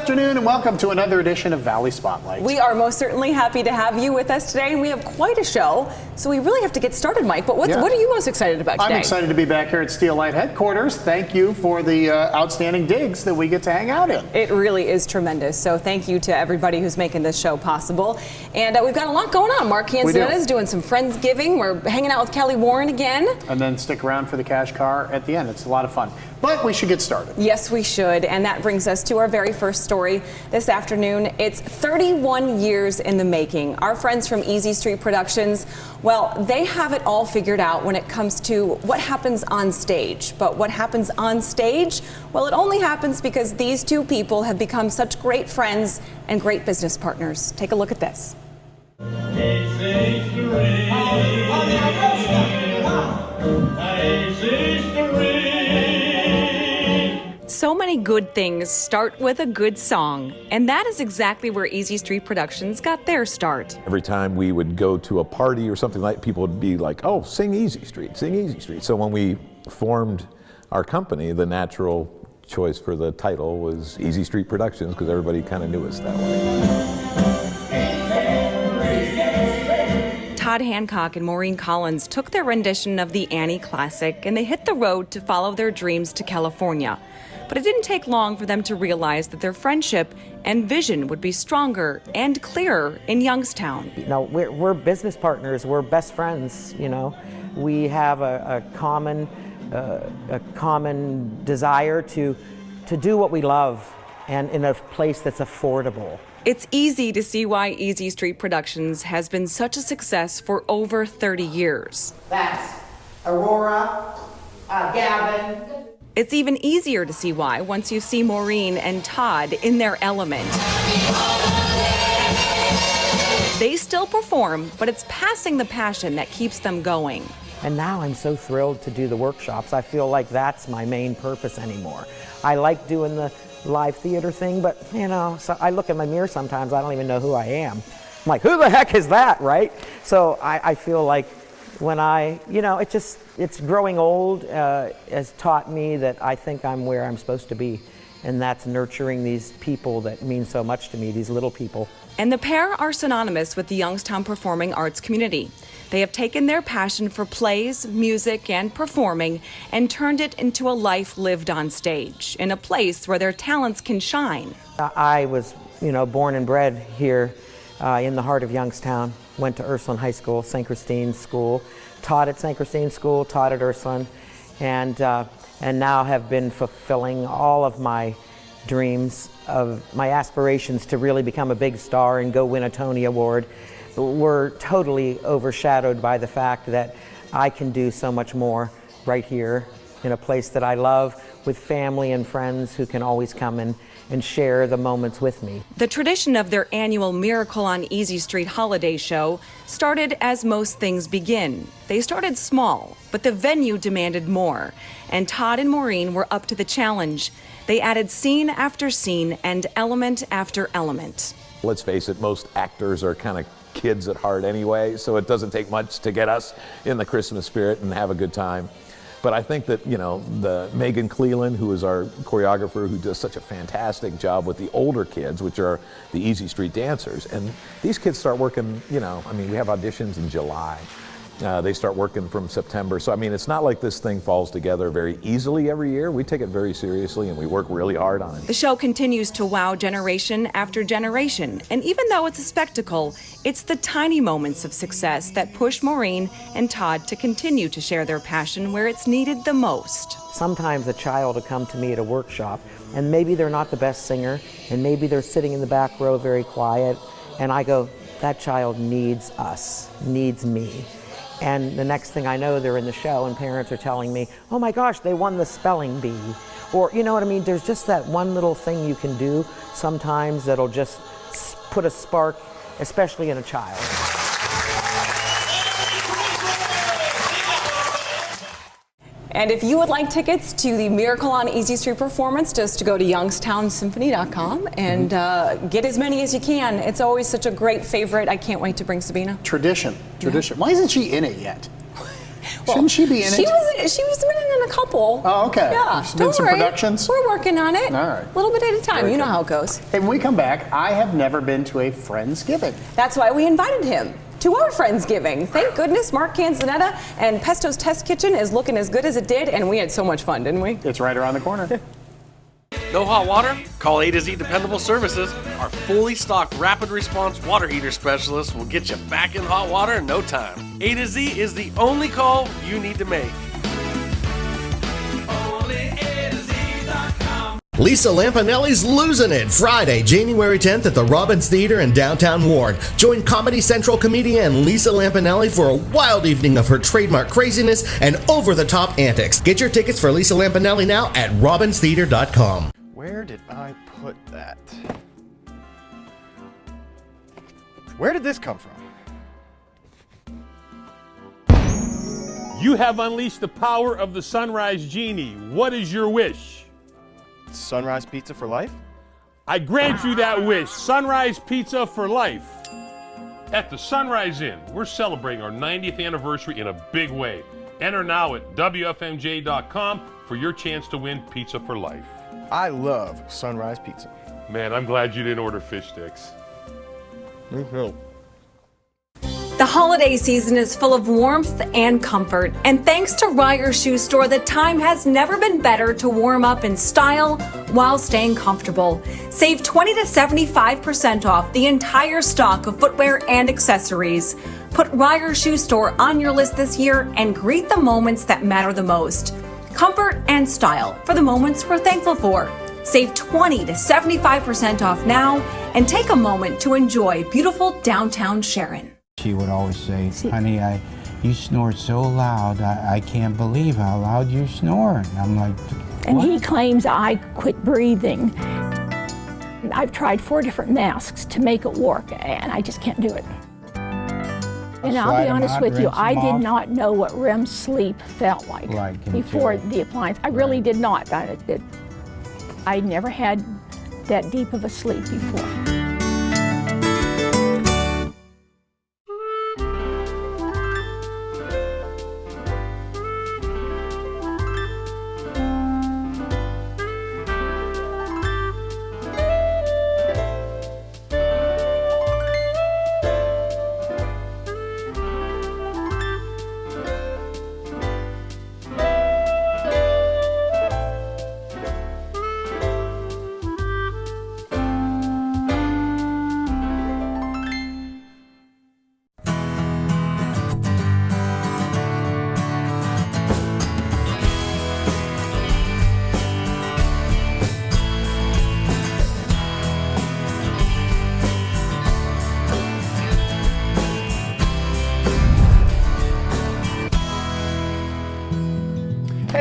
afternoon and welcome to another edition of Valley Spotlight. We are most certainly happy to have you with us today, and we have quite a show, so we really have to get started, Mike. But what are you most excited about today? I'm excited to be back here at Steel Light headquarters. Thank you for the outstanding digs that we get to hang out in. It really is tremendous, so thank you to everybody who's making this show possible. And we've got a lot going on. Mark Canzonetta is doing some Friendsgiving. We're hanging out with Kelly Warren again. And then stick around for the cash car at the end. It's a lot of fun. But we should get started. Yes, we should. And that brings us to our very first story this afternoon. It's 31 years in the making. Our friends from Easy Street Productions, well, they have it all figured out when it comes to what happens on stage. But what happens on stage? Well, it only happens because these two people have become such great friends and great business partners. Take a look at this. So many good things start with a good song, and that is exactly where Easy Street Productions got their start. Every time we would go to a party or something like, people would be like, oh, sing Easy Street, sing Easy Street. So when we formed our company, the natural choice for the title was Easy Street Productions, because everybody kind of knew us that way. Todd Hancock and Maureen Collins took their rendition of the Annie classic and they hit the road to follow their dreams to California. But it didn't take long for them to realize that their friendship and vision would be stronger and clearer in Youngstown. You know, we're business partners, we're best friends, you know. We have a common desire to do what we love and in a place that's affordable. It's easy to see why Easy Street Productions has been such a success for over 30 years. That's Aurora, Gavin. It's even easier to see why once you see Maureen and Todd in their element. They still perform, but it's passing the passion that keeps them going. And now I'm so thrilled to do the workshops. I feel like that's my main purpose anymore. I like doing the live theater thing, but you know, so I look in my mirror sometimes, I don't even know who I am. I'm like, who the heck is that, right? So I feel like when it's growing old has taught me that I think I'm where I'm supposed to be, and that's nurturing these people that mean so much to me, these little people. And the pair are synonymous with the Youngstown performing arts community. They have taken their passion for plays, music, and performing and turned it into a life lived on stage, in a place where their talents can shine. I was, born and bred here in the heart of Youngstown. Went to Ursuline High School, St. Christine School, taught at St. Christine School, taught at Ursuline, and now have been fulfilling all of my dreams, of my aspirations to really become a big star and go win a Tony Award. Were totally overshadowed by the fact that I can do so much more right here in a place that I love, with family and friends who can always come and share the moments with me. The tradition of their annual Miracle on Easy Street holiday show started as most things begin. They started small, but the venue demanded more, and Todd and Maureen were up to the challenge. They added scene after scene and element after element. Let's face it, most actors are kind of kids at heart anyway, so it doesn't take much to get us in the Christmas spirit and have a good time. But I think that, the Megan Cleland, who is our choreographer, who does such a fantastic job with the older kids, which are the Easy Street dancers, and these kids start working, we have auditions in July. They start working from September. So, it's not like this thing falls together very easily every year. We take it very seriously and we work really hard on it. The show continues to wow generation after generation. And even though it's a spectacle, it's the tiny moments of success that push Maureen and Todd to continue to share their passion where it's needed the most. Sometimes a child will come to me at a workshop and maybe they're not the best singer and maybe they're sitting in the back row very quiet, and I go, that child needs us, needs me. And the next thing I know, they're in the show and parents are telling me, oh my gosh, they won the spelling bee. Or, you know what I mean? There's just that one little thing you can do sometimes that'll just put a spark, especially in a child. And if you would like tickets to the Miracle on Easy Street performance, just to go to youngstownsymphony.com and get as many as you can. It's always such a great favorite. I can't wait to bring Sabina. Tradition. Yeah. Why isn't she in it yet? Shouldn't she be in it? She was in a couple. Oh, okay. Yeah, She's been don't some worry. productions? We're working on it. All right. A little bit at a time. Very You know good. how it goes. Hey, when we come back, I have never been to a Friendsgiving. That's why we invited him to our Friendsgiving. Thank goodness Mark Canzonetta and Pesto's Test Kitchen is looking as good as it did, and we had so much fun, didn't we? It's right around the corner. No hot water? Call A to Z Dependable Services. Our fully stocked rapid response water heater specialist will get you back in hot water in no time. A to Z is the only call you need to make. Lisa Lampanelli's Losing It, Friday, January 10th at the Robbins Theater in downtown Warren. Join Comedy Central comedian Lisa Lampanelli for a wild evening of her trademark craziness and over-the-top antics. Get your tickets for Lisa Lampanelli now at robbinstheater.com. Where did I put that? Where did this come from? You have unleashed the power of the Sunrise Genie. What is your wish? Sunrise Pizza for life? I grant you that wish. Sunrise Pizza for life. At the Sunrise Inn, we're celebrating our 90th anniversary in a big way. Enter now at WFMJ.com for your chance to win pizza for life. I love Sunrise Pizza. Man, I'm glad you didn't order fish sticks. The holiday season is full of warmth and comfort, and thanks to Ryer Shoe Store, the time has never been better to warm up in style while staying comfortable. Save 20 to 75% off the entire stock of footwear and accessories. Put Ryer Shoe Store on your list this year and greet the moments that matter the most. Comfort and style for the moments we're thankful for. Save 20 to 75% off now and take a moment to enjoy beautiful downtown Sharon. She would always say, honey, you snore so loud, I can't believe how loud you snore. And I'm like, what? And he claims I quit breathing. I've tried 4 different masks to make it work, and I just can't do it. And I'll be honest with you, I did not know what REM sleep felt like before the appliance. I really did not. I never had that deep of a sleep before.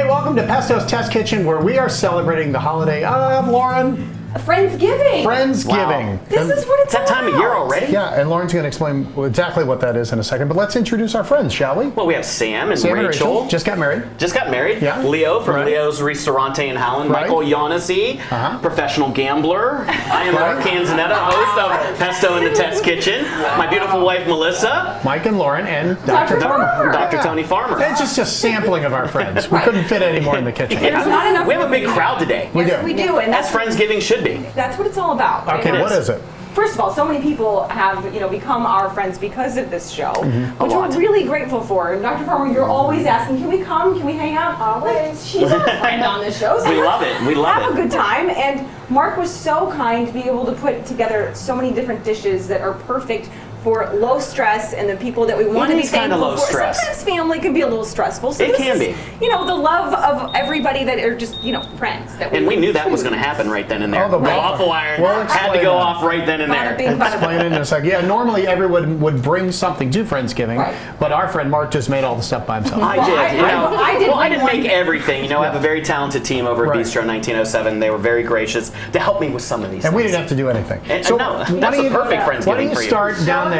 Welcome to Pesto's Test Kitchen, where we are celebrating the holiday of Lauren. Friendsgiving. Friendsgiving. Wow. This is what it's that time of year already? Yeah, and Lauren's going to explain exactly what that is in a second. But let's introduce our friends, shall we? Well, we have Sam and Rachel. Just got married. Yeah. Leo from Leo's Ristorante in Howland. Michael Yanesi, professional gambler. I am Mark Canzonetta, host of Pesto in the Test Kitchen. My beautiful wife, Melissa. Mike and Lauren and Dr. Farmer. Dr. Tony Farmer. It's just a sampling of our friends. We couldn't fit any more in the kitchen. We have a big crowd today. Yes, we do. And that's Friendsgiving should be. That's what it's all about. Okay, what is it? First of all, so many people have, become our friends because of this show, which we're really grateful for. And Dr. Farmer, you're always asking, can we come? Can we hang out? Always. She's our friend on this show. So we love it. We love have a good time. And Mark was so kind to be able to put together so many different dishes that are perfect for low stress and the people that we want to be thankful for. Stress. Sometimes family can be a little stressful. So it can be. The love of everybody that are just, friends. And we knew that was going to happen right then and there. The waffle iron had to go off right then and there. Explain it in a second. Yeah, normally everyone would bring something to Friendsgiving, but our friend Mark just made all the stuff by himself. I did. I didn't make everything. I have a very talented team over at Bistro 1907. They were very gracious to help me with some of these things. And we didn't have to do anything. So that's a perfect Friendsgiving for you. Why don't you start down there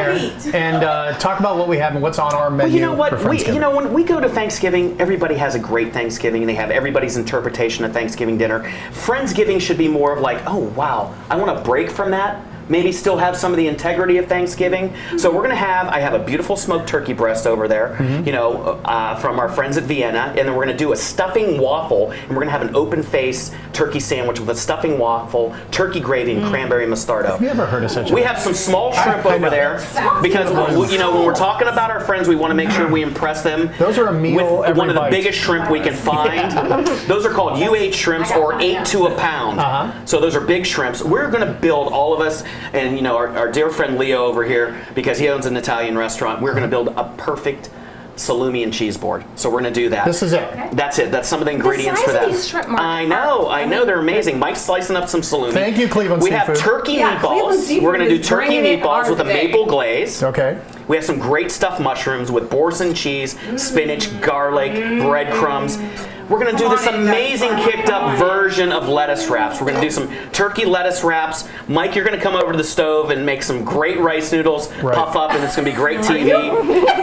and talk about what we have and what's on our menu. Well, you know what? For Friendsgiving. When we go to Thanksgiving, everybody has a great Thanksgiving, and they have everybody's interpretation of Thanksgiving dinner. Friendsgiving should be more of like, oh wow, I want to break from that, maybe still have some of the integrity of Thanksgiving. So we're gonna have, I have a beautiful smoked turkey breast over there, you know, from our friends at Vienna, and then we're gonna do a stuffing waffle, and we're gonna have an open face turkey sandwich with a stuffing waffle, turkey gravy, and cranberry mostardo. Have you ever heard of such a We thing? have some small shrimp over there because, you know, when we're talking about our friends, we want to make sure we impress them. Those are a meal with every one of the bite. biggest shrimp we can find. Those are called UH shrimps, or 8 to a pound. So those are big shrimps. We're going to build, all of us, and you know, our dear friend Leo over here, because he owns an Italian restaurant, we're going to build a perfect salumi and cheese board. So we're going to do that. This is it. That's it. That's some of the ingredients for that. I know, they're amazing. Mike's slicing up some salumi. Thank you, Cleveland We have Seafood. turkey meatballs. We're going to do turkey meatballs with a maple glaze. Okay. We have some great stuffed mushrooms with boursin cheese, spinach, garlic, breadcrumbs. We're going to do this amazing kicked up version of lettuce wraps. We're going to do some turkey lettuce wraps. Mike, you're going to come over to the stove and make some great rice noodles, puff up, and it's going to be great TV.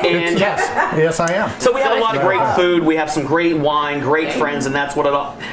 And yes, I am. so we have a lot of great food. We have some great wine, great friends, and that's what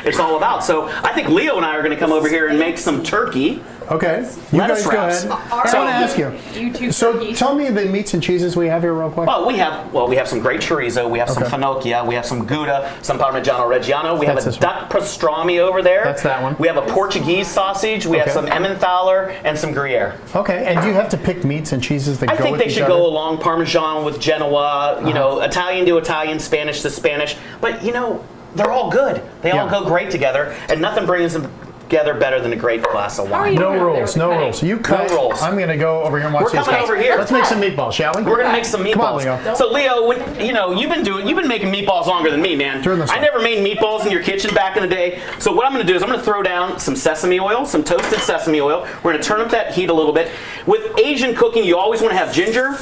it's all about. So I think Leo and I are going to come over here and make some turkey. Okay. You Lettuce guys go wraps. ahead. So I want to ask you. So tell me the meats and cheeses we have here real quick. Oh, we have some great chorizo. We have some finocchia. We have some Gouda, some Parmigiano Reggiano. We have a duck pastrami over there. That's that one. We have a Portuguese sausage. We have some Emmentaler and some Gruyere. Okay. And do you have to pick meats and cheeses that I go think with they each should other? go along. Parmesan with Genoa. You know, Italian to Italian, Spanish to Spanish. But you know, they're all good. They all go great together, and nothing brings them together better than a great glass of wine. No rules, no rules. You cut. No rules. I'm going to go over here and watch We're these coming guys. over here. Let's make some meatballs, shall we? We're gonna make some meatballs. Come on, Leo. So Leo, you know, you've been making meatballs longer than me, man. I never made meatballs in your kitchen back in the day. So what I'm gonna do is I'm gonna throw down some sesame oil, some toasted sesame oil. We're gonna turn up that heat a little bit. With Asian cooking, you always want to have ginger,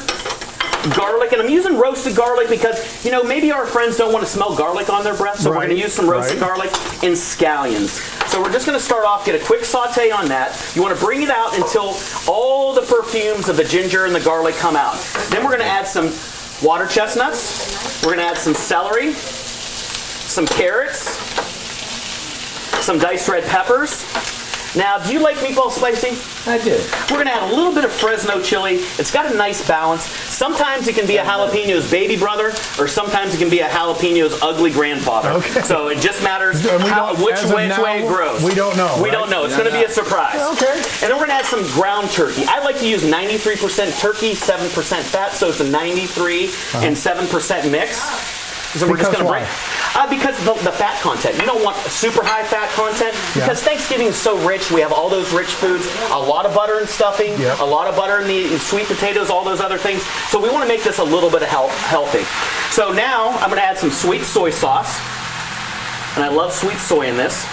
garlic, and I'm using roasted garlic because, you know, maybe our friends don't want to smell garlic on their breath, so we're going to use some roasted garlic and scallions. So we're just going to start off, get a quick saute on that. You want to bring it out until all the perfumes of the ginger and the garlic come out. Then we're going to add some water chestnuts. We're going to add some celery, some carrots, some diced red peppers. Now, do you like meatballs spicy? I do. We're going to add a little bit of Fresno chili. It's got a nice balance. Sometimes it can be a jalapeno's baby brother, or sometimes it can be a jalapeno's ugly grandfather. Okay. So it just matters which way it grows. We don't know. We don't know. It's going to be a surprise. Okay. And then we're going to add some ground turkey. I like to use 93% turkey, 7% fat, so it's a 93 and 7% mix. So we're just going to bring because the fat content. You don't want super high fat content because Thanksgiving is so rich. We have all those rich foods, a lot of butter and stuffing, a lot of butter in the sweet potatoes, all those other things. So we want to make this a little bit healthy. So now I'm going to add some sweet soy sauce, and I love sweet soy in this.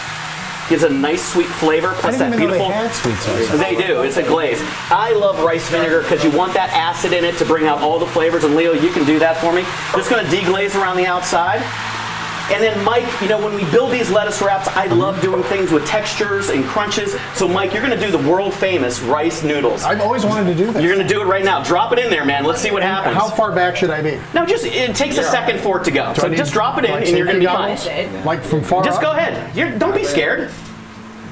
Gives a nice sweet flavor, plus that beautiful. They had sweet sauce. They do. It's a glaze. I love rice vinegar because you want that acid in it to bring out all the flavors. And Leo, you can do that for me. Just going to deglaze around the outside. And then Mike, you know, when we build these lettuce wraps, I love doing things with textures and crunches. So Mike, you're going to do the world famous rice noodles. I've always wanted to do that. You're going to do it right now. Drop it in there, man. Let's see what happens. How far back should I be? No, it takes a second for it to go. So just drop it in and you're going to be fine. Like from far Just up? go ahead. Don't be scared.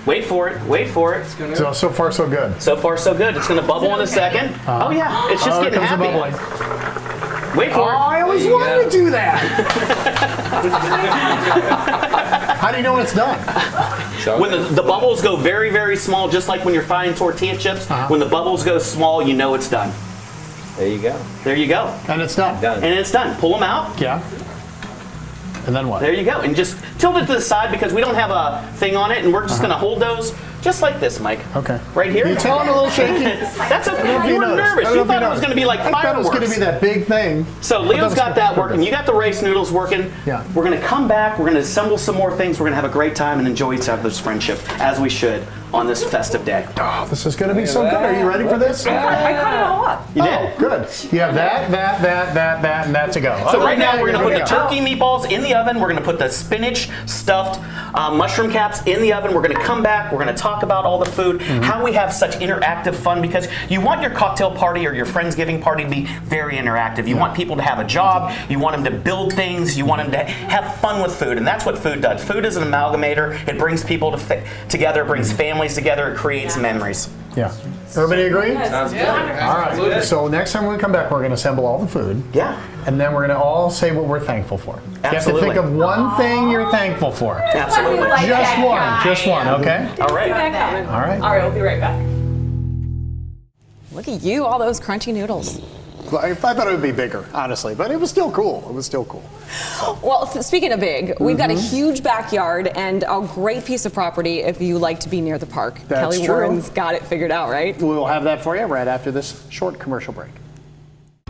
Wait for it. Wait for it. So far, so good. So far, so good. It's going to bubble in a second. Oh, yeah. It's just getting happy. Wait for it. I always wanted to do that. How do you know when it's done? When the bubbles go very, very small, just like when you're frying tortilla chips, when the bubbles go small, you know it's done. There you go. There you go. And it's done. And it's done. Pull them out. Yeah. And then what? There you go. And just tilt it to the side because we don't have a thing on it, and we're just going to hold those just like this, Mike. Okay. Right here. You tell him a little shaky. That's okay. You were nervous. You thought it was going to be like fireworks. I thought it was going to be that big thing. So Leo's got that working. You got the rice noodles working. Yeah. We're going to come back. We're going to assemble some more things. We're going to have a great time and enjoy each other's friendship, as we should, on this festive day. Oh, this is going to be so good. Are you ready for this? I cut it all up. You did. Good. You have that, and that to go. So right now we're going to put the turkey meatballs in the oven. We're going to put the spinach stuffed mushroom caps in the oven. We're going to come back. We're going to talk about all the food, how we have such interactive fun, because you want your cocktail party or your Friendsgiving party to be very interactive. You want people to have a job. You want them to build things. You want them to have fun with food, and that's what food does. Food is an amalgamator. It brings people together. It brings families together. It creates memories. Yeah. Everybody agree? Sounds good. All right. So next time we come back, we're going to assemble all the food. Yeah. And then we're going to all say what we're thankful for. Absolutely. You have to think of one thing you're thankful for. Absolutely. Just one. Just one, okay? All right. All right. All right, we'll be right back. Look at you, all those crunchy noodles. Well, I thought it would be bigger, honestly, but it was still cool. It was still cool. Well, speaking of big, we've got a huge backyard and a great piece of property if you like to be near the park. That's Kelly true. Warren's got it figured out, right? We'll have that for you right after this short commercial break.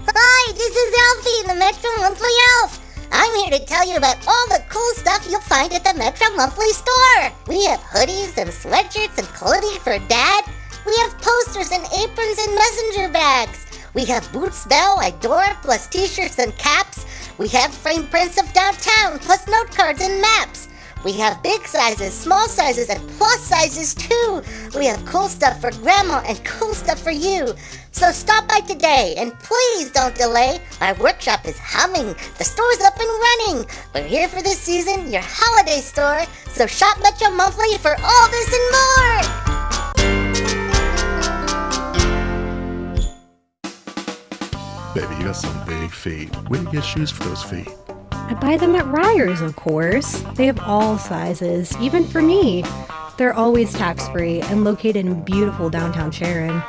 Hi, this is Elfie, the Metro Monthly Elf. I'm here to tell you about all the cool stuff you'll find at the Metro Monthly store. We have hoodies and sweatshirts and clothing for Dad. We have posters and aprons and messenger bags. We have Boots Bell, Idora, plus t-shirts and caps. We have framed prints of downtown, plus note cards and maps. We have big sizes, small sizes, and plus sizes too. We have cool stuff for Grandma and cool stuff for you. So stop by today, and please don't delay. Our workshop is humming. The store's up and running. We're here for this season, your holiday store. So shop Metro Monthly for all this and more. Baby, you got some big feet. Where do you get shoes for those feet? I buy them at Ryer's, of course. They have all sizes, even for me. They're always tax-free and located in beautiful downtown Sharon.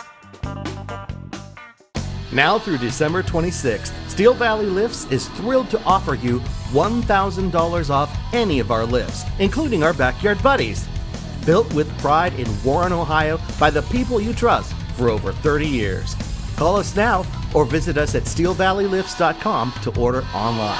Now through December 26th, Steel Valley Lifts is thrilled to offer you $1,000 off any of our lifts, including our Backyard Buddies. Built with pride in Warren, Ohio by the people you trust for over 30 years. Call us now or visit us at steelvalleylifts.com to order online.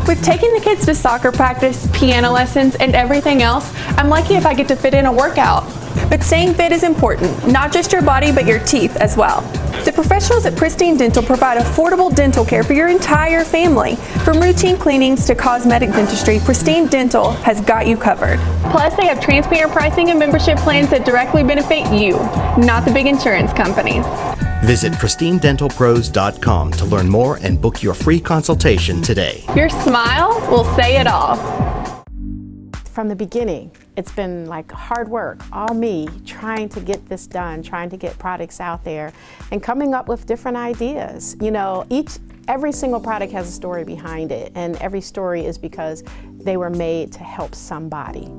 With taking the kids to soccer practice, piano lessons, and everything else, I'm lucky if I get to fit in a workout. But staying fit is important, not just your body, but your teeth as well. The professionals at Pristine Dental provide affordable dental care for your entire family. From routine cleanings to cosmetic dentistry, Pristine Dental has got you covered. Plus, they have transparent pricing and membership plans that directly benefit you, not the big insurance companies. Visit pristinedentalpros.com to learn more and book your free consultation today. Your smile will say it all. From the beginning, it's been like hard work, all me, trying to get this done, trying to get products out there, and coming up with different ideas. You know, every single product has a story behind it, and every story is because they were made to help somebody.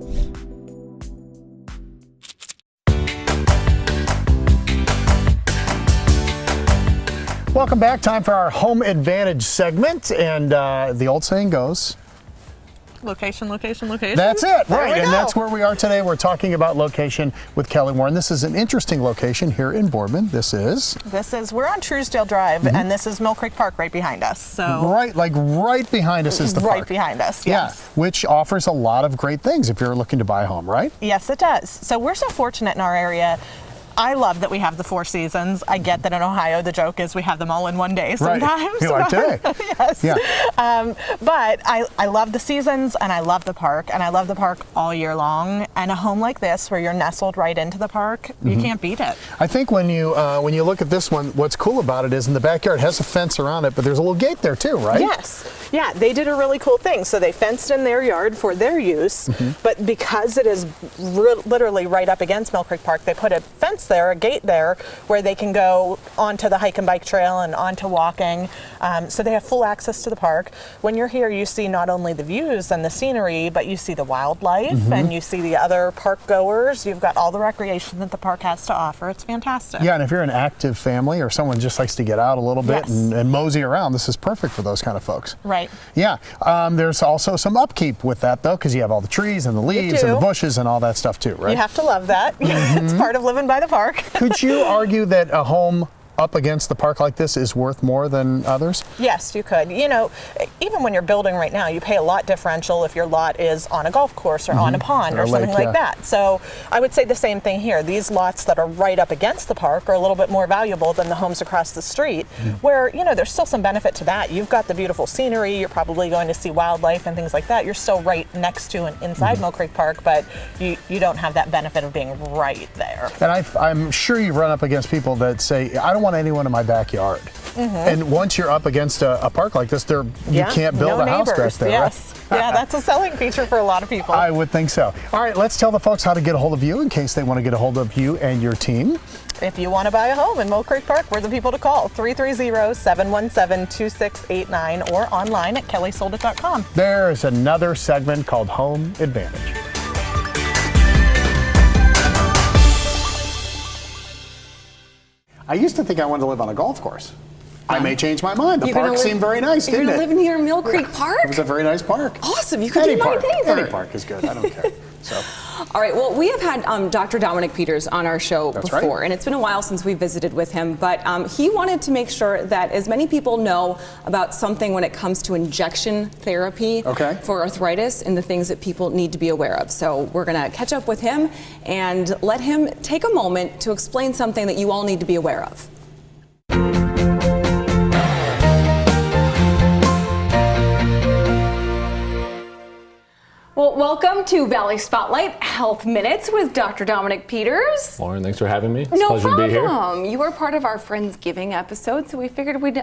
Welcome back. Time for our Home Advantage segment, and the old saying goes, location, location, location. That's it, There right, we and go. that's where we are today. We're talking about location with Kelly Warren. This is an interesting location here in Boardman. We're on Truesdale Drive, and this is Mill Creek Park right behind us. So right behind us is the park. Right behind us, yes. Yeah, which offers a lot of great things if you're looking to buy a home, right? Yes, it does. So we're so fortunate in our area. I love that we have the 4 seasons. I get that in Ohio, the joke is we have them all in one day sometimes. Right. Like today. Yes. Yeah. But I love the seasons, and I love the park, and I love the park all year long. And a home like this, where you're nestled right into the park, you can't beat it. I think when you look at this one, what's cool about it is in the backyard has a fence around it, but there's a little gate there too, right? Yes. Yeah, they did a really cool thing. So they fenced in their yard for their use, but because it is literally right up against Mill Creek Park, they put a fence there, a gate there, where they can go onto the hike and bike trail and onto walking. So they have full access to the park. When you're here, you see not only the views and the scenery, but you see the wildlife and you see the other park goers. You've got all the recreation that the park has to offer. It's fantastic. Yeah, and if you're an active family or someone just likes to get out a little bit Yes. and mosey around, this is perfect for those kind of folks. Right. Yeah, there's also some upkeep with that though, because you have all the trees and the leaves and the bushes and all that stuff too, right? You have to love that. It's part of living by the park. Could you argue that a home up against the park like this is worth more than others? Yes, you could. You know, even when you're building right now, you pay a lot differential if your lot is on a golf course or on a pond or something like that. So I would say the same thing here. These lots that are right up against the park are a little bit more valuable than the homes across the street, where, you know, there's still some benefit to that. You've got the beautiful scenery, you're probably going to see wildlife and things like that. You're still right next to and inside Mill Creek Park, but you don't have that benefit of being right there. And I'm sure you've run up against people that say, I don't want anyone in my backyard. And once you're up against a park like this, you can't build a house back there. Yes. Yeah, that's a selling feature for a lot of people. I would think so. All right, let's tell the folks how to get a hold of you in case they want to get a hold of you and your team. If you want to buy a home in Mill Creek Park, we're the people to call. 330-717-2689 or online at kellysoldit.com. There's another segment called Home Advantage. I used to think I wanted to live on a golf course. I may change my mind. The park seemed very nice, didn't it? You're going to live near Mill Creek Park? It was a very nice park. Awesome. You could be my neighbor. Any park is good. I don't care. So. All right. Well, we have had Dr. Dominic Peters on our show before, right. and it's been a while since we visited with him, but he wanted to make sure that as many people know about something when it comes to injection therapy for arthritis and the things that people need to be aware of. So we're going to catch up with him and let him take a moment to explain something that you all need to be aware of. Well, welcome to Valley Spotlight Health Minutes with Dr. Dominic Peters. Lauren, thanks for having me. It's No a pleasure problem. to be here. You were part of our Friendsgiving episode, so we figured we'd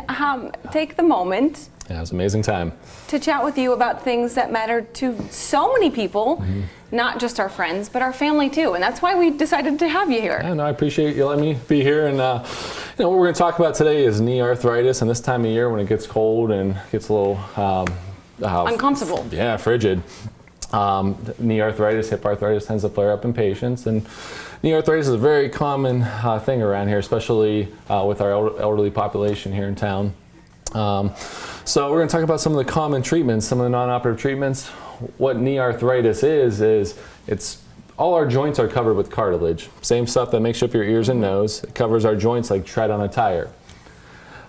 take the moment Yeah, it was an amazing time. to chat with you about things that matter to so many people, not just our friends, but our family too. And that's why we decided to have you here. Yeah, no, I appreciate you letting me be here. And what we're going to talk about today is knee arthritis. And this time of year when it gets cold and gets a little uncomfortable. Yeah, frigid. Knee arthritis, hip arthritis tends to flare up in patients, and knee arthritis is a very common thing around here, especially with our elderly population here in town. So we're going to talk about some of the common treatments, some of the non-operative treatments. What knee arthritis is it's all our joints are covered with cartilage, same stuff that makes up your ears and nose. It covers our joints like tread on a tire.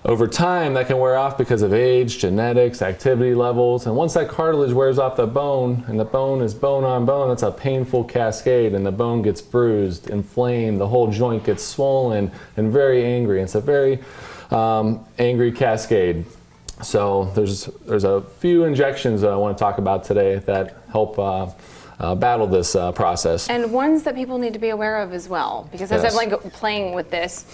Over time, that can wear off because of age, genetics, activity levels, and once that cartilage wears off the bone, and the bone is bone on bone, that's a painful cascade, and the bone gets bruised, inflamed, the whole joint gets swollen, and very angry. It's a very angry cascade. So there's a few injections that I want to talk about today that help battle this process. And ones that people need to be aware of as well, because as I'm playing with this,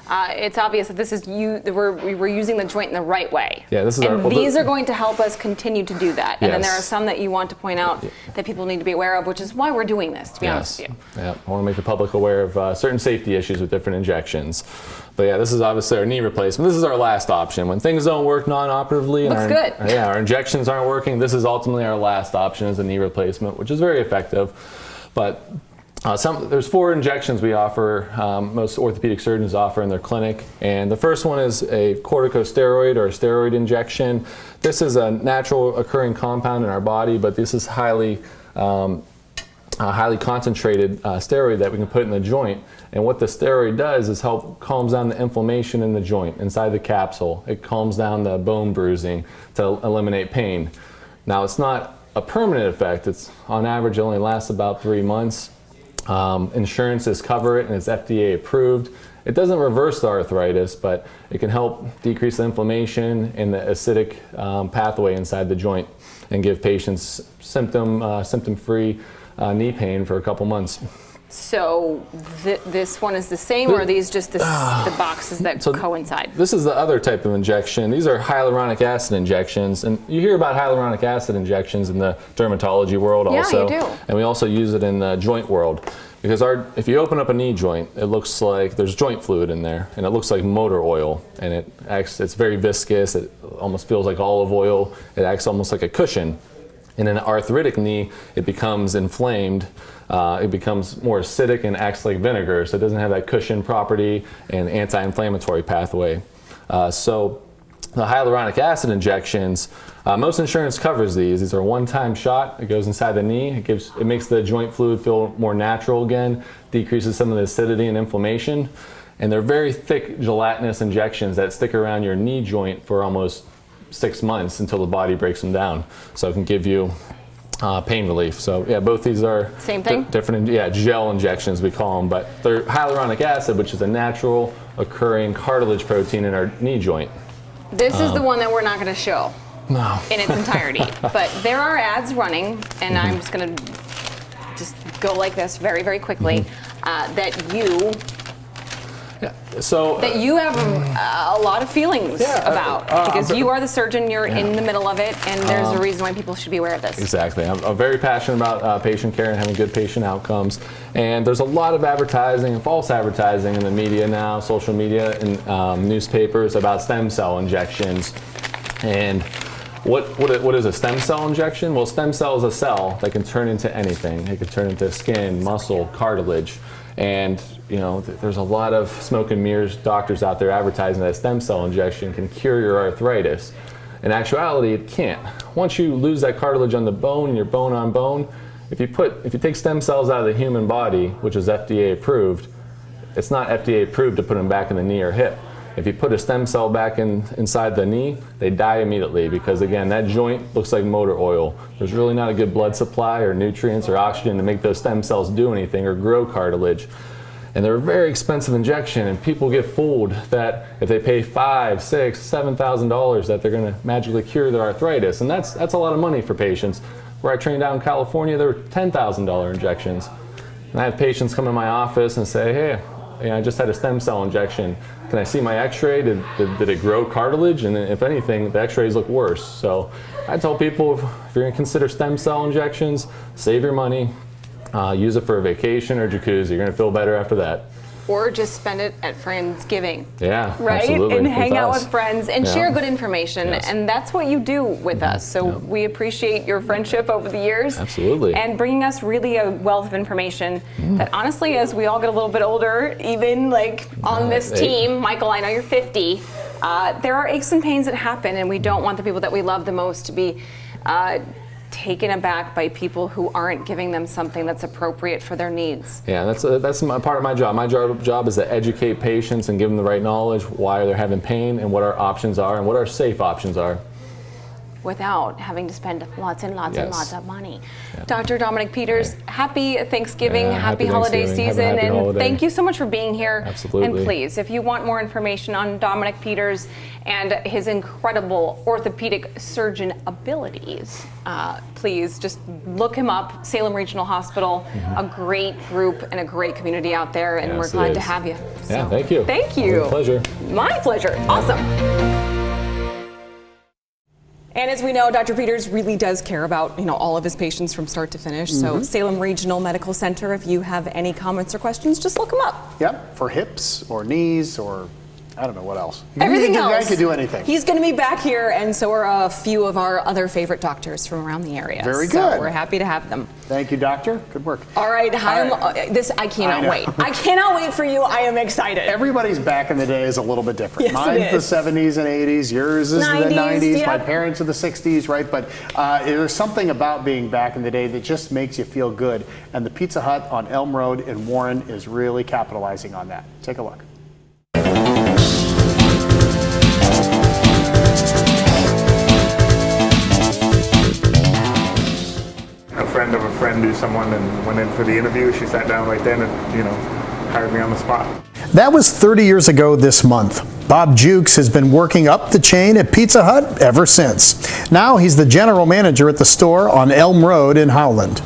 it's obvious that this is we're using the joint in the right way. Yeah, this is these are going to help us continue to do that. And then there are Yes. some that you want to point out that people need to be aware of, which is why we're doing this, to be honest with you. Yeah, I want to make the public aware of certain safety issues with different injections. But yeah, this is obviously our knee replacement. This is our last option. When things don't work non-operatively, Looks good. Our injections aren't working, this is ultimately our last option is a knee replacement, which is very effective. But there's 4 injections we offer, most orthopedic surgeons offer in their clinic. And the first one is a corticosteroid or a steroid injection. This is a natural occurring compound in our body, but this is highly concentrated steroid that we can put in the joint. And what the steroid does is help calms down the inflammation in the joint inside the capsule. It calms down the bone bruising to eliminate pain. Now it's not a permanent effect. It's on average it only lasts about 3 months. Insurances cover it and it's FDA approved. It doesn't reverse the arthritis, but it can help decrease the inflammation and the acidic pathway inside the joint and give patients symptom-free knee pain for a couple months. So this one is the same, or are these just the boxes that coincide? This is the other type of injection. These are hyaluronic acid injections, and you hear about hyaluronic acid injections in the dermatology world also. Yeah, you do. And we also use it in the joint world. Because if you open up a knee joint, it looks like there's joint fluid in there, and it looks like motor oil, and it's very viscous. It almost feels like olive oil. It acts almost like a cushion. In an arthritic knee, it becomes inflamed. It becomes more acidic and acts like vinegar, so it doesn't have that cushion property and anti-inflammatory pathway. So the hyaluronic acid injections, most insurance covers these. These are a one-time shot. It goes inside the knee. It makes the joint fluid feel more natural again, decreases some of the acidity and inflammation. And they're very thick gelatinous injections that stick around your knee joint for almost 6 months until the body breaks them down. So it can give you pain relief. So yeah, both these are same thing. Different, gel injections we call them, but they're hyaluronic acid, which is a natural occurring cartilage protein in our knee joint. This is the one that we're not going to show No. in its entirety, but there are ads running, and I'm just going to go like this very, very quickly, that you So that you have a lot of feelings about, because you are the surgeon, you're in the middle of it, and there's a reason why people should be aware of this. Exactly. I'm very passionate about patient care and having good patient outcomes. And there's a lot of advertising and false advertising in the media now, social media and newspapers about stem cell injections. And what is a stem cell injection? Well, stem cell is a cell that can turn into anything. It can turn into skin, muscle, cartilage. And there's a lot of smoke and mirrors doctors out there advertising that a stem cell injection can cure your arthritis. In actuality, it can't. Once you lose that cartilage on the bone and you're bone on bone, if you take stem cells out of the human body, which is FDA approved, it's not FDA approved to put them back in the knee or hip. If you put a stem cell back inside the knee, they die immediately because, again, that joint looks like motor oil. There's really not a good blood supply or nutrients or oxygen to make those stem cells do anything or grow cartilage. And they're a very expensive injection, and people get fooled that if they pay $5,000, $6,000, $7,000 that they're going to magically cure their arthritis. And that's a lot of money for patients. Where I trained out in California, there were $10,000 injections. And I have patients come in my office and say, hey, I just had a stem cell injection. Can I see my x-ray? Did it grow cartilage? And if anything, the x-rays look worse. So I tell people, if you're going to consider stem cell injections, save your money, use it for a vacation or jacuzzi. You're going to feel better after that. Or just spend it at Friendsgiving. Yeah, right? Absolutely. And hang out with friends and share good information. Yes. And that's what you do with us. So we appreciate your friendship over the years. Absolutely. And bringing us really a wealth of information that honestly, as we all get a little bit older, even like on this team, Michael, I know you're 50, there are aches and pains that happen, and we don't want the people that we love the most to be taken aback by people who aren't giving them something that's appropriate for their needs. Yeah, that's part of my job. My job is to educate patients and give them the right knowledge, why they're having pain and what our options are and what our safe options are. Without having to spend lots and lots and lots of money. Yeah. Dr. Dominic Peters, happy Thanksgiving, happy holiday season, and holiday. Thank you so much for being here. Absolutely. And please, if you want more information on Dominic Peters and his incredible orthopedic surgeon abilities, please just look him up. Salem Regional Hospital, a great group and a great community out there, and we're glad to have you. Yeah, thank you. Thank you. My pleasure. My pleasure. Awesome. And as we know, Dr. Peters really does care about, all of his patients from start to finish. So Salem Regional Medical Center, if you have any comments or questions, just look him up. Yep, for hips or knees or I don't know what else. Everything else. I could do anything. He's going to be back here, and so are a few of our other favorite doctors from around the area. Very so good. We're happy to have them. Thank you, doctor. Good work. All right, I cannot wait. I cannot wait for you. I am excited. Everybody's back in the day is a little bit different. Yes, Mine's the 70s and 80s. Yours is 90s, the 90s. Yep. My parents are the 60s, right? But there's something about being back in the day that just makes you feel good. And the Pizza Hut on Elm Road in Warren is really capitalizing on that. Take a look. A friend of a friend knew someone and went in for the interview. She sat down right then and, hired me on the spot. That was 30 years ago this month. Bob Jukes has been working up the chain at Pizza Hut ever since. Now he's the general manager at the store on Elm Road in Howland.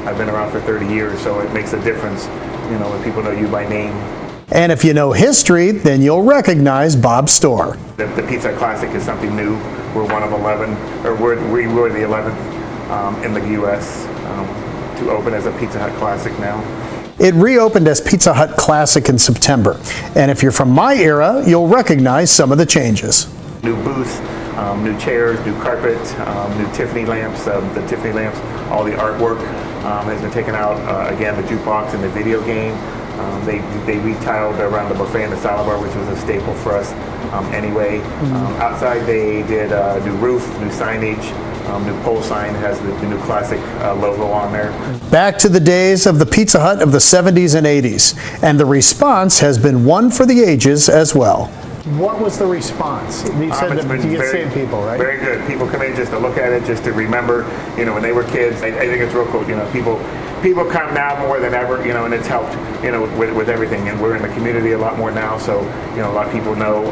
I've been around for 30 years, so it makes a difference, when people know you by name. And if you know history, then you'll recognize Bob's store. The Pizza Classic is something new. We're one of 11, or we were the 11th in the U.S. To open as a Pizza Hut Classic now. It reopened as Pizza Hut Classic in September. And if you're from my era, you'll recognize some of the changes. New booth, new chairs, new carpet, new Tiffany lamps. The Tiffany lamps, all the artwork has been taken out. Again, the jukebox and the video game. They retiled around the buffet and the salad bar, which was a staple for us anyway. Outside they did new roof, new signage, new pole sign has the new classic logo on there. Back to the days of the Pizza Hut of the 70s and 80s. And the response has been one for the ages as well. What was the response? You said that you get same people, right? Very good. People come in just to look at it, just to remember, when they were kids. I think it's real cool. People come now more than ever, and it's helped, with everything. And we're in the community a lot more now, so, a lot of people know,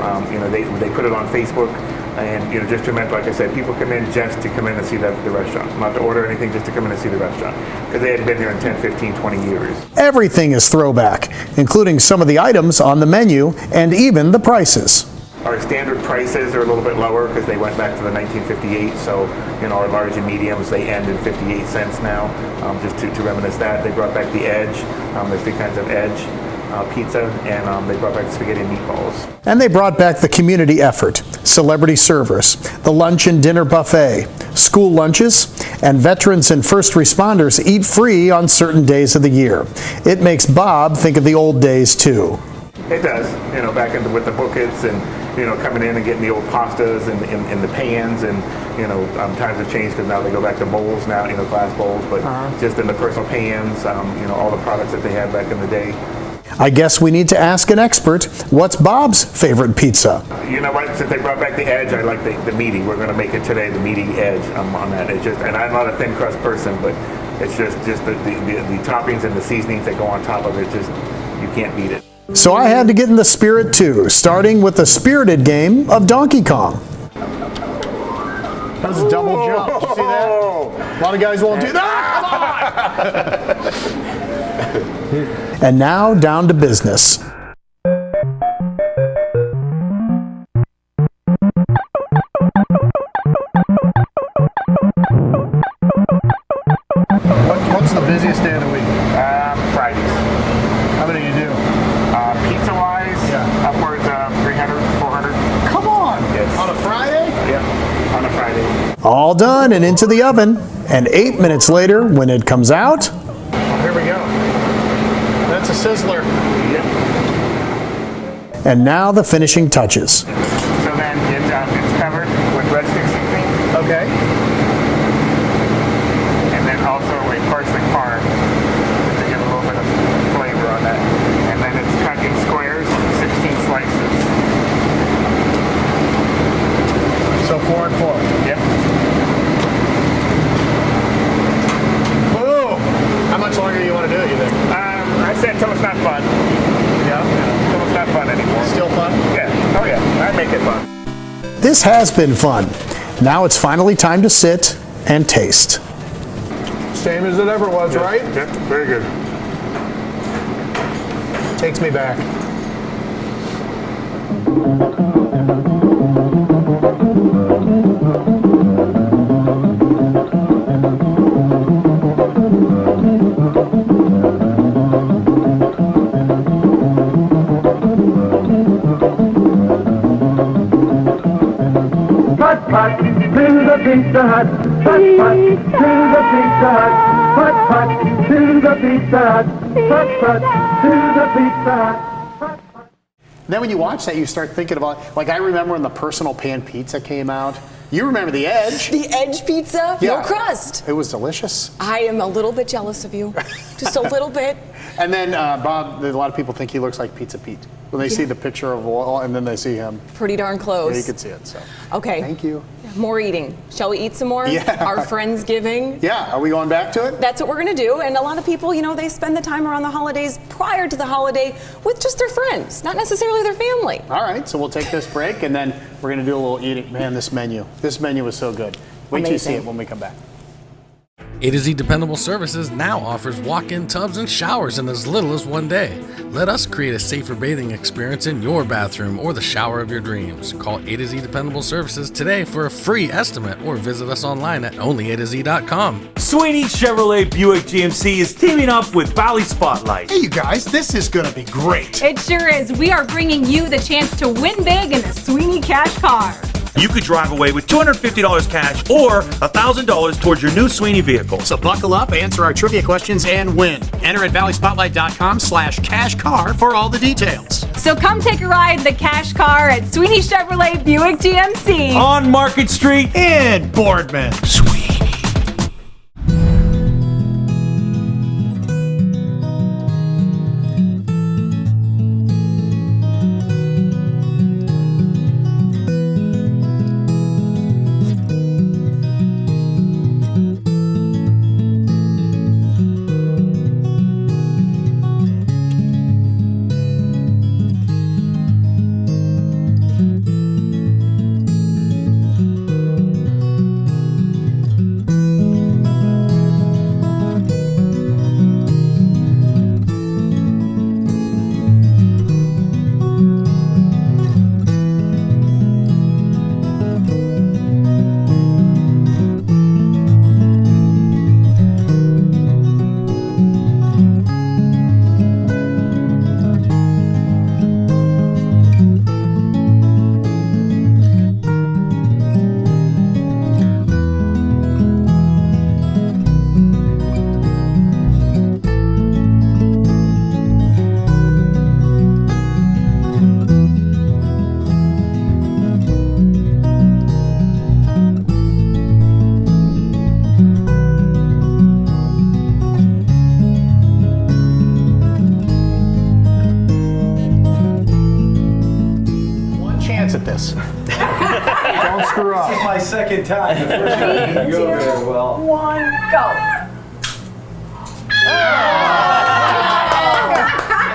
they put it on Facebook. And just to remember, like I said, people come in just to come in and see the restaurant, not to order anything, just to come in and see the restaurant, because they hadn't been here in 10, 15, 20 years. Everything is throwback, including some of the items on the menu and even the prices. Our standard prices are a little bit lower because they went back to the 1958. So, our large and mediums, they end in 58 cents now. Just to reminisce that, they brought back the Edge. There's 3 kinds of Edge pizza, and they brought back the spaghetti and meatballs. And they brought back the community effort, celebrity service, the lunch and dinner buffet, school lunches, and veterans and first responders eat free on certain days of the year. It makes Bob think of the old days too. It does, back with the buckets and, coming in and getting the old pastas and the pans, and, times have changed because now they go back to bowls now, glass bowls, but just in the personal pans, all the products that they had back in the day. I guess we need to ask an expert, what's Bob's favorite pizza? You know what, since they brought back the Edge, I like the meaty. We're going to make it today, the meaty Edge on that. It's just, and I'm not a thin crust person, but it's just the toppings and the seasonings that go on top of it, just, you can't beat it. So I had to get in the spirit too, starting with the spirited game of Donkey Kong. That was a double jump. Did you see that? A lot of guys won't do that. Come on! And now down to business. What's the busiest day of the week? Fridays. How many do you do? Pizza-wise, upwards of 300, 400. Come on! Yes. On a Friday? Yeah, on a Friday. All done and into the oven. And 8 minutes later, when it comes out... Oh, here we go. That's a sizzler. Yep. And now the finishing touches. So then it's covered with breadstick seasoning. Okay. And then also a parsley parm to give a little bit of flavor on that. And then it's cut in squares, 16 slices. So 4 and 4. Yep. Boom! How much longer do you want to do it, you think? I said until it's not fun. Yeah? Until it's not fun anymore. Still fun? Yeah. Oh yeah. I make it fun. This has been fun. Now it's finally time to sit and taste. Same as it ever was, right? Yep. Very good. Takes me back. Putt-putt to the Pizza Hut. Putt-putt to the Pizza Hut. Putt-putt to the Pizza Hut. Putt-putt to the Pizza Hut. Then when you watch that, you start thinking about, like I remember when the personal pan pizza came out. You remember the Edge. The Edge pizza? Yeah. No crust. It was delicious. I am a little bit jealous of you. Just a little bit. And then Bob, a lot of people think he looks like Pizza Pete. When they see the picture of oil and then they see him. Pretty darn close. Yeah, you can see it. So. Okay. Thank you. More eating. Shall we eat some more? Yeah. Our Friendsgiving. Yeah. Are we going back to it? That's what we're going to do. And a lot of people, they spend the time around the holidays prior to the holiday with just their friends, not necessarily their family. All right. So we'll take this break and then we're going to do a little eating. Man, this menu was so good. Wait till you see it when we come back. A to Z Dependable Services now offers walk-in tubs and showers in as little as 1 day. Let us create a safer bathing experience in your bathroom or the shower of your dreams. Call A to Z Dependable Services today for a free estimate or visit us online at onlyatoz.com. Sweeney Chevrolet Buick GMC is teaming up with Valley Spotlight. Hey you guys, this is gonna be great. It sure is. We are bringing you the chance to win big in the Sweeney Cash Car. You could drive away with $250 cash or $1,000 towards your new Sweeney vehicle. So buckle up, answer our trivia questions, and win. Enter at valleyspotlight.com/cash-car for all the details. So come take a ride in the Cash Car at Sweeney Chevrolet Buick GMC. On Market Street in Boardman. screw up. This is my second time. The first time didn't go very well. 1, go.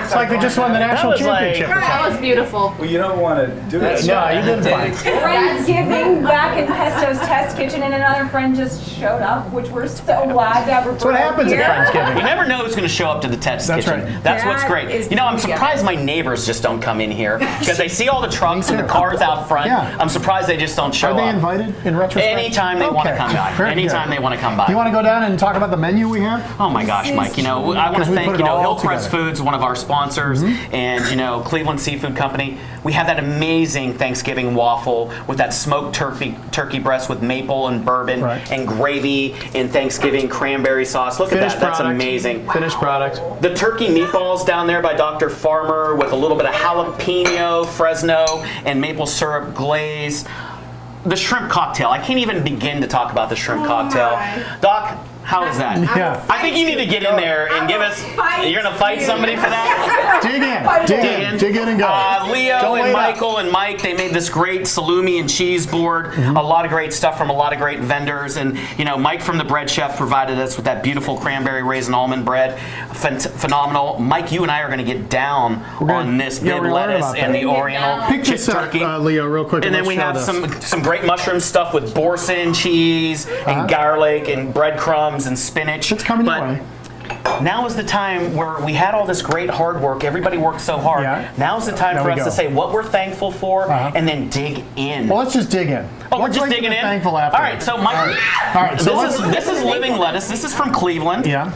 It's like we just won the national championship. That was beautiful. Well, you don't want to do it. No, you did fine. Friendsgiving back in Pesto's test kitchen, and another friend just showed up, which we're so glad that we're That's what happens at Friendsgiving. You never know who's going to show up to the test kitchen. right. That's what's That great. is You know, I'm the surprised my neighbors just don't come in here because they see all the trucks and the cars out front. Yeah. I'm surprised they just don't show Are they up. invited in retrospect? Anytime they want to come by. Very Anytime good. they want to come by. You want to go down and talk about the menu we have? Oh my gosh, Mike! You know, I want Because to we thank put it all Hillcrest together. Foods, one of our sponsors, and Cleveland Seafood Company. We have that amazing Thanksgiving waffle with that smoked turkey breast with maple and bourbon and gravy and Thanksgiving cranberry sauce. Look Finished at that. That's product. amazing. Finished product. The turkey meatballs down there by Dr. Farmer with a little bit of jalapeno, Fresno, and maple syrup glaze. The shrimp cocktail. I can't even begin to talk about the shrimp cocktail. Doc, how is that? Yeah. I think you need to get in there and give us. You're gonna fight somebody for that? Dig in and go. Leo Don't and wait Michael and Mike, they made this great salumi and cheese board. A lot of great stuff from a lot of great vendors. And Mike from the Bread Chef provided us with that beautiful cranberry raisin almond bread. Phenomenal. Mike, you and I are gonna get down on this big lettuce and the Oriental Pick this up, turkey. Leo, real quick. And then we have some great mushroom stuff with boursin cheese and garlic and breadcrumbs and spinach. It's coming your way. Now is the time where we had all this great hard work. Everybody worked so hard. Now is the time for us to say what we're thankful for and then dig in. Well, let's just dig in. Oh, we're Let's just wait digging to be in? Thankful after. All right, so Mike, All right, so this is living lettuce. This is from Cleveland. Yeah.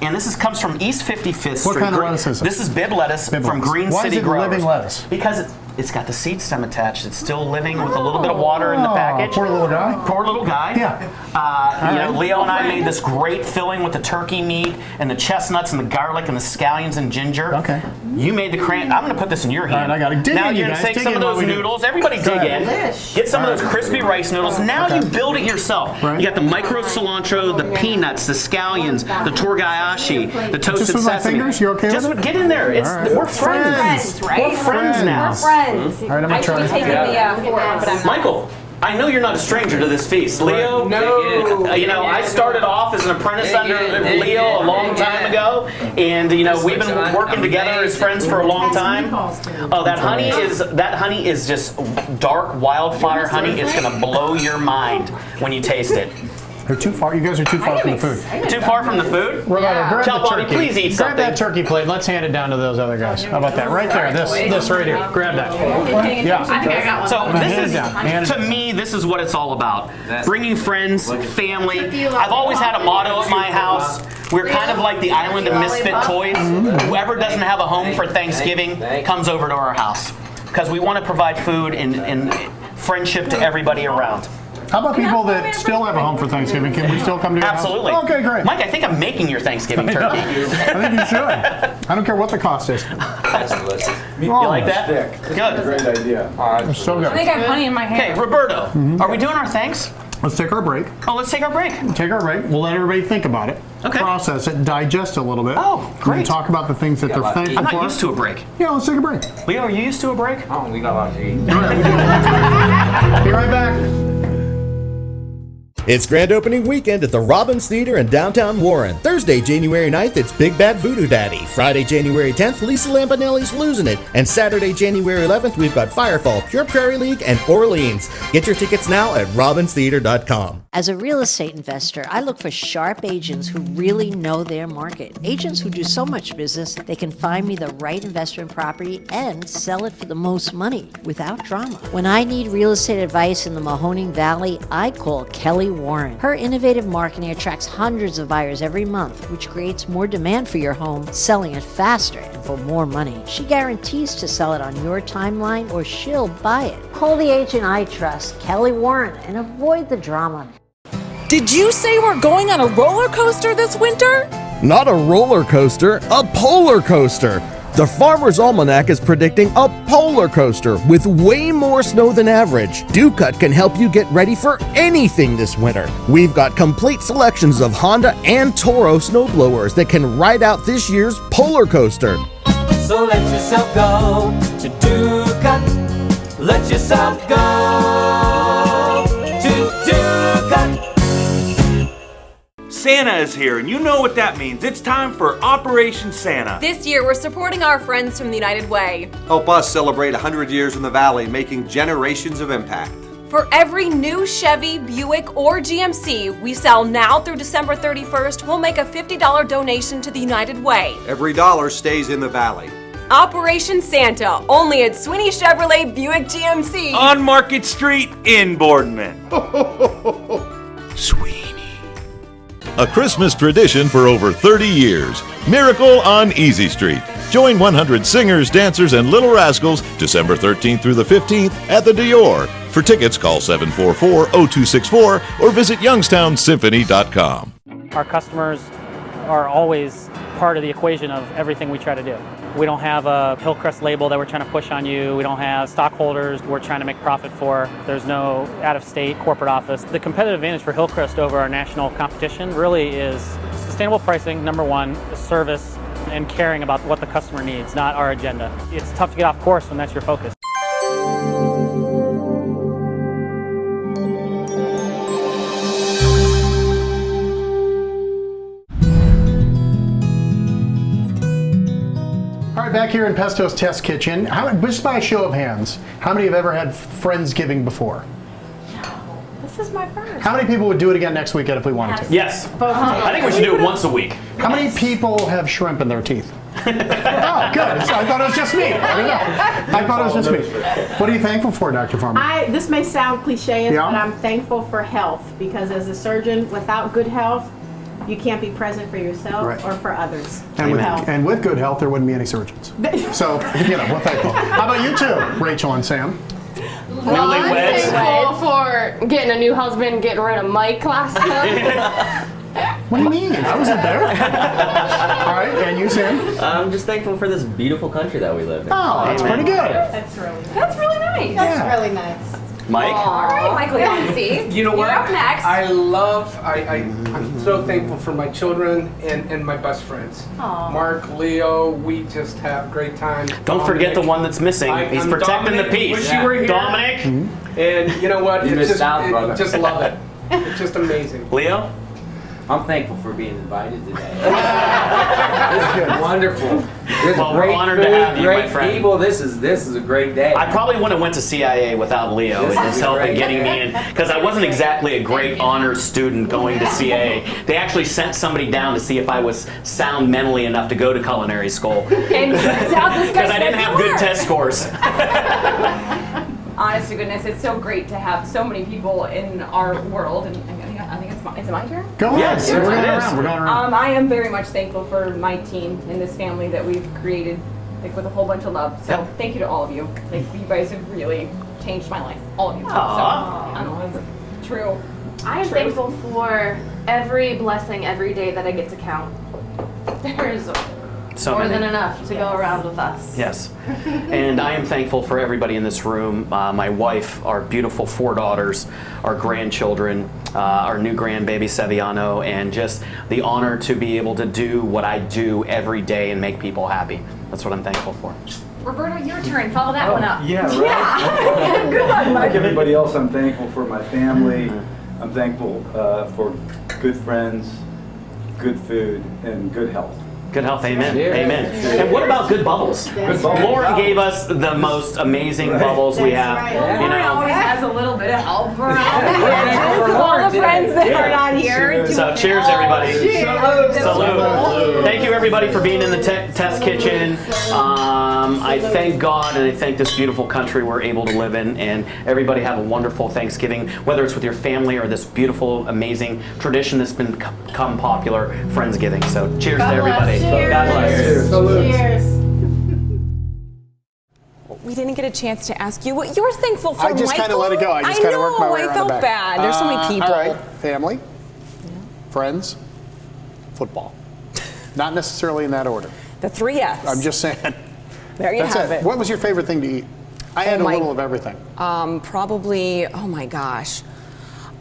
And this comes from East 55th Street. What kind of lettuce is it? This is Bibb lettuce from Green Why City is it Growers. living lettuce? Because it's got the seed stem attached. It's still living with a little bit of water in the package. Poor little guy. Poor little guy. Yeah. Leo and I made this great filling with the turkey meat and the chestnuts and the garlic and the scallions and ginger. Okay. You made the I'm going to put this in your hand. All right, I got it. Dig now in, you're you going to guys. take Dig some in of while those we do. noodles. Everybody dig in. Get some of those crispy rice noodles. Now you build it yourself. You got the micro cilantro, the peanuts, the scallions, the torgayashi, the toasted Just with my sesame. fingers? You okay with it? Get in there. It's All right. We're friends. Right? We're friends now. We're friends. All right, I'm gonna I should try. be taking the fork, but I'm not. Michael, I know you're not a stranger to this feast. Leo, I started off as an apprentice under Leo a long time ago, and we've been working together as friends for a long time. Oh, that honey is just dark wildfire honey. It's gonna blow your mind when you taste it. They're too far. You guys are too far from the food. Too far from the food? Roberto, grab Tell the Bobby, turkey. please eat Grab something. that turkey plate. Let's hand it down to those other guys. How about that? Right there. This right here. Grab that. Yeah. I think I got one. So Hand it down. to me, this is what it's all about. Bringing friends, family. I've always had a motto at my house. We're kind of like the island of misfit toys. Whoever doesn't have a home for Thanksgiving comes over to our house because we want to provide food and friendship to everybody around. How about people that still have a home for Thanksgiving? Can we still come to your Absolutely. house? Okay, great. Mike, I think I'm making your Thanksgiving turkey. I think you should. I don't care what the cost is. You like that? Good. Great idea. It's so good. I think I have honey in my hair. Okay, Roberto, are we doing our thanks? Let's take our break. Oh, let's take our break. Take our break. We'll let everybody think about it. Okay. Process it, digest a little bit. Oh, great. And talk about the things that they're thankful I'm for. not used to a break. Yeah, let's take a break. Leo, are you used to a break? Oh, we got a lot to eat. Be right back. It's grand opening weekend at the Robbins Theater in downtown Warren. Thursday, January 9th, it's Big Bad Voodoo Daddy. Friday, January 10th, Lisa Lampanelli's Losing It. And Saturday, January 11th, we've got Firefall, Pure Prairie League, and Orleans. Get your tickets now at robbinstheater.com. As a real estate investor, I look for sharp agents who really know their market. Agents who do so much business, they can find me the right investment property and sell it for the most money without drama. When I need real estate advice in the Mahoning Valley, I call Kelly Warren. Her innovative marketing attracts hundreds of buyers every month, which creates more demand for your home, selling it faster and for more money. She guarantees to sell it on your timeline or she'll buy it. Call the agent I trust, Kelly Warren, and avoid the drama. Did you say we're going on a roller coaster this winter? Not a roller coaster, a polar coaster. The Farmer's Almanac is predicting a polar coaster with way more snow than average. Ducut can help you get ready for anything this winter. We've got complete selections of Honda and Toro snowblowers that can ride out this year's polar coaster. So let yourself go to Ducat. Let yourself go. Santa is here, and you know what that means. It's time for Operation Santa. This year, we're supporting our friends from the United Way. Help us celebrate 100 years in the Valley, making generations of impact. For every new Chevy, Buick, or GMC we sell now through December 31st, we'll make a $50 donation to the United Way. Every dollar stays in the Valley. Operation Santa, only at Sweeney Chevrolet Buick GMC. On Market Street in Boardman. A Christmas tradition for over 30 years. Miracle on Easy Street. Join 100 singers, dancers, and Little Rascals December 13th through the 15th at the Dior. For tickets, call 744-0264 or visit youngstownsymphony.com. Our customers are always part of the equation of everything we try to do. We don't have a Hillcrest label that we're trying to push on you. We don't have stockholders we're trying to make profit for. There's no out-of-state corporate office. The competitive advantage for Hillcrest over our national competition really is sustainable pricing, number one, service, and caring about what the customer needs, not our agenda. It's tough to get off course when that's your focus. All right, back here in Pesto's Test Kitchen, just by a show of hands, how many have ever had Friendsgiving before? This is my first. How many people would do it again next weekend if we wanted to? Yes. I think we should do it once a week. How many people have shrimp in their teeth? Oh, good. I thought it was just me. I don't know. I thought it was just me. What are you thankful for, Dr. Farmer? This may sound cliche, Yeah. but I'm thankful for health, because as a surgeon, without good health, you can't be present for yourself Right. or for others. And with good health, there wouldn't be any surgeons. So, we're thankful. How about you two, Rachel and Sam? Well, I'm thankful for getting a new husband, getting rid of Mike last time. What do you mean? I wasn't there. All right, and you, Sam? I'm just thankful for this beautiful country that we live in. Oh, that's pretty good. That's really nice. That's really nice. That's really nice. Mike? All right, Michael Yancey. You know what? You're up next. I'm so thankful for my children and my best friends. Aw. Mark, Leo, we just have great time. Don't forget the one that's missing. He's I'm protecting Dominic. the peace. Wish you were here. Dominic. And you know what? You It's missed out, brother. just love it. It's just amazing. Leo? I'm thankful for being invited today. Wonderful. Well, we're honored to have you, my great friend. people. This is a great day. I probably wouldn't have went to CIA without Leo and his help in getting me in, because I wasn't exactly a great honors student going to CIA. They actually sent somebody down to see if I was sound mentally enough to go to culinary school. And turns out this guy Because I didn't have good test scores. Honest to goodness, it's so great to have so many people in our world, and I think is it my turn? Go ahead. Yes, We're it going is. around. We're going around. I am very much thankful for my team and this family that we've created, like, with a whole bunch of love. So thank you to all of you. Like, you guys have really changed my life, all of you. So, true. I am thankful for every blessing every day that I get to count. There's So more many. than enough to go around with us. Yes. And I am thankful for everybody in this room, my wife, our beautiful 4 daughters, our grandchildren, our new grandbaby Seviano, and just the honor to be able to do what I do every day and make people happy. That's what I'm thankful for. Roberto, your turn. Follow that one up. Yeah, right. Good luck, Like Mike. everybody else, I'm thankful for my family. I'm thankful for good friends, good food, and good health. Good health, amen. Cheers. Amen. Cheers. And what about good bubbles? Good bubbles. Lauren gave us the most amazing bubbles we have. You Lauren know. always has a little bit of help around. All the friends that are not here. So cheers, everybody. Salute. Thank you, everybody, for being in the test kitchen. I thank God and I thank this beautiful country we're able to live in. And everybody have a wonderful Thanksgiving, whether it's with your family or this beautiful, amazing tradition that's become popular, Friendsgiving. So cheers to everybody. God bless. Cheers. We didn't get a chance to ask you what you're thankful for, I just kind of let it go. I just kind of worked my way around I felt the back. bad. There's so many people. All right, family, friends, football. Not necessarily in that order. The 3 F's. I'm just saying. There you That's have it. What was your favorite thing to eat? I had a little of everything. Probably, oh my gosh.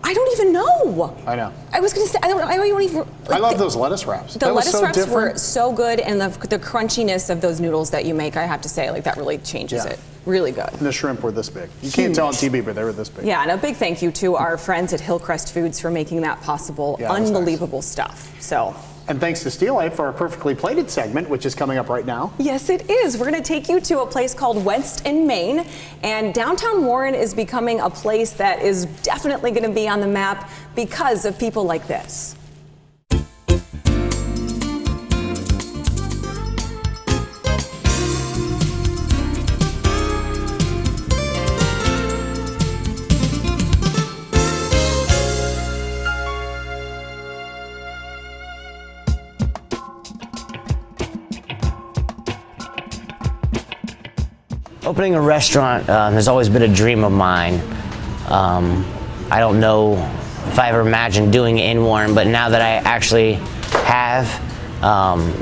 I don't even know. I know. was going to say, I don't even. I love those lettuce wraps. The lettuce wraps were so good, and the crunchiness of those noodles that you make, I have to say, like that really changes it. Really good. And the shrimp were this big. You can't tell on TV, but they were this big. Yeah, and a big thank you to our friends at Hillcrest Foods for making that possible. Yeah, unbelievable stuff. So. And thanks to Steelite for our Perfectly Plated segment, which is coming up right now. Yes, it is. We're going to take you to a place called West in Maine, and downtown Warren is becoming a place that is definitely going to be on the map because of people like this. Opening a restaurant has always been a dream of mine. I don't know if I ever imagined doing it in Warren, but now that I actually have,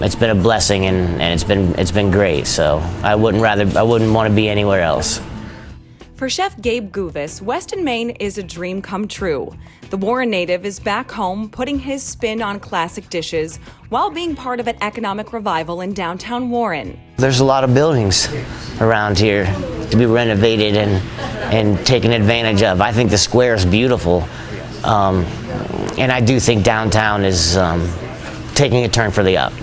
it's been a blessing and it's been great. So I wouldn't want to be anywhere else. For Chef Gabe Gouvas, West in Maine is a dream come true. The Warren native is back home putting his spin on classic dishes while being part of an economic revival in downtown Warren. There's a lot of buildings around here to be renovated and taken advantage of. I think the square is beautiful. And I do think downtown is taking a turn for the up.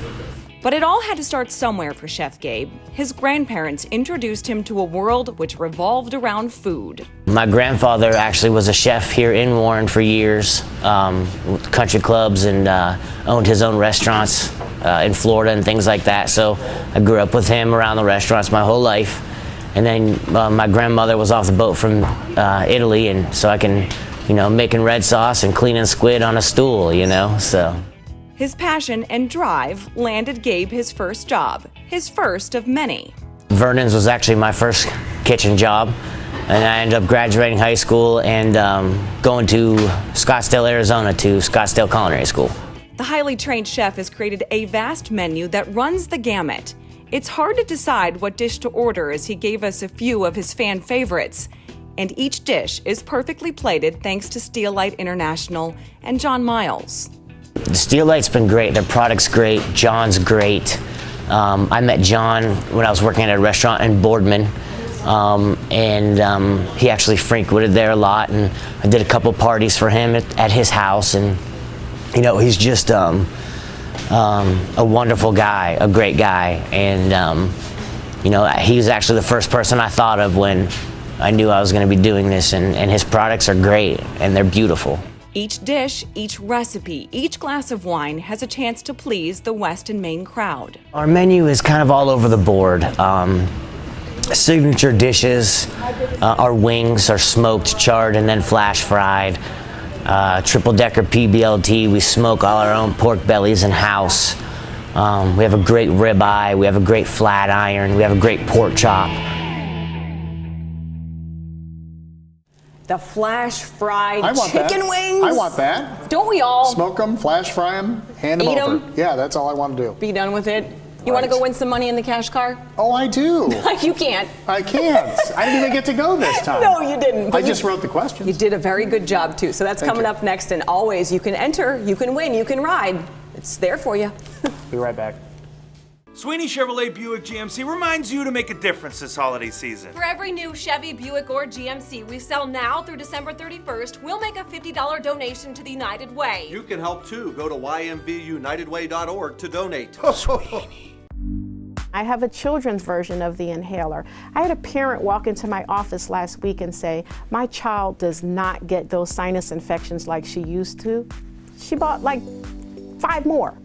But it all had to start somewhere for Chef Gabe. His grandparents introduced him to a world which revolved around food. My grandfather actually was a chef here in Warren for years, country clubs, and owned his own restaurants in Florida and things like that. So I grew up with him around the restaurants my whole life. And then my grandmother was off the boat from Italy, and so I can, making red sauce and cleaning squid on a stool, so. His passion and drive landed Gabe his first job, his first of many. Vernon's was actually my first kitchen job, and I ended up graduating high school and going to Scottsdale, Arizona to Scottsdale Culinary School. The highly trained chef has created a vast menu that runs the gamut. It's hard to decide what dish to order as he gave us a few of his fan favorites. And each dish is perfectly plated thanks to Steelite International and John Miles. Steelite's been great. Their product's great. John's great. I met John when I was working at a restaurant in Boardman, and he actually frequented there a lot. And I did a couple parties for him at his house, and he's just a wonderful guy, a great guy, and he was actually the first person I thought of when I knew I was going to be doing this. And his products are great, and they're beautiful. Each dish, each recipe, each glass of wine has a chance to please the West in Maine crowd. Our menu is kind of all over the board. Signature dishes, our wings are smoked, charred, and then flash fried. Triple-decker PBLT, we smoke all our own pork bellies in-house. We have a great ribeye, we have a great flat iron, we have a great pork chop. The flash fried chicken wings. I want that. Don't we all? Smoke them, flash fry them, hand them Eat over. 'em. Yeah, that's all I want to do. Be done with it. You want to go win some money in the cash car? Oh, I do. You can't. I can't. I didn't even get to go this time. No, you didn't. I just wrote the questions. You did a very good job, too. So that's coming up next. And always, you can enter, you can win, you can ride. It's there for you. Be right back. Sweeney Chevrolet Buick GMC reminds you to make a difference this holiday season. For every new Chevy, Buick, or GMC we sell now through December 31st, we'll make a $50 donation to the United Way. You can help too. Go to ymvunitedway.org to donate. I have a children's version of the inhaler. I had a parent walk into my office last week and say, my child does not get those sinus infections like she used to. She bought like 5 more.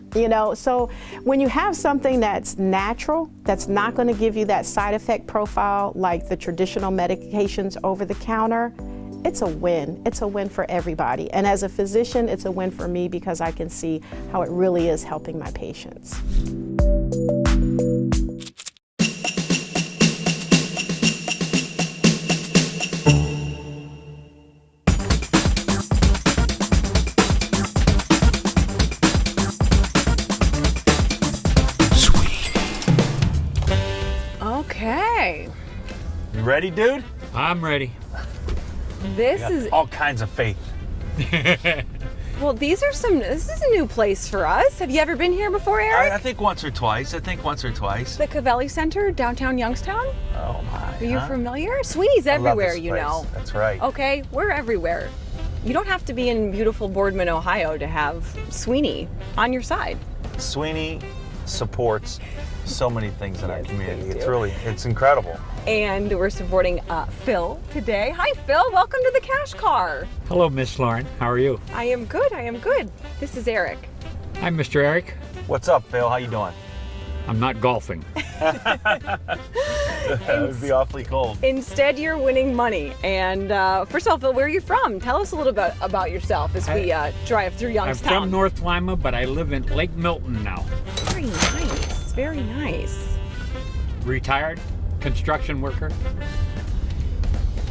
So when you have something that's natural, that's not going to give you that side effect profile like the traditional medications over the counter, it's a win. It's a win for everybody. And as a physician, it's a win for me because I can see how it really is helping my patients. Okay. You ready, dude? I'm ready. This got is all kinds of faith. Well, this is a new place for us. Have you ever been here before, Eric? I think once or twice. The Cavelli Center, downtown Youngstown? Oh my. Are you familiar? Sweeney's everywhere, you know. That's right. Okay, we're everywhere. You don't have to be in beautiful Boardman, Ohio to have Sweeney on your side. Sweeney supports so many things in our community. It's incredible. And we're supporting Phil today. Hi, Phil. Welcome to the Cash Car. Hello, Miss Lauren. How are you? I am good. This is Eric. Hi, Mr. Eric. What's up, Phil? How you doing? I'm not golfing. It would be awfully cold. Instead, you're winning money. And first of all, Phil, where are you from? Tell us a little bit about yourself as we drive through Youngstown. I'm from North Lima, but I live in Lake Milton now. Very nice. Very nice. Retired construction worker.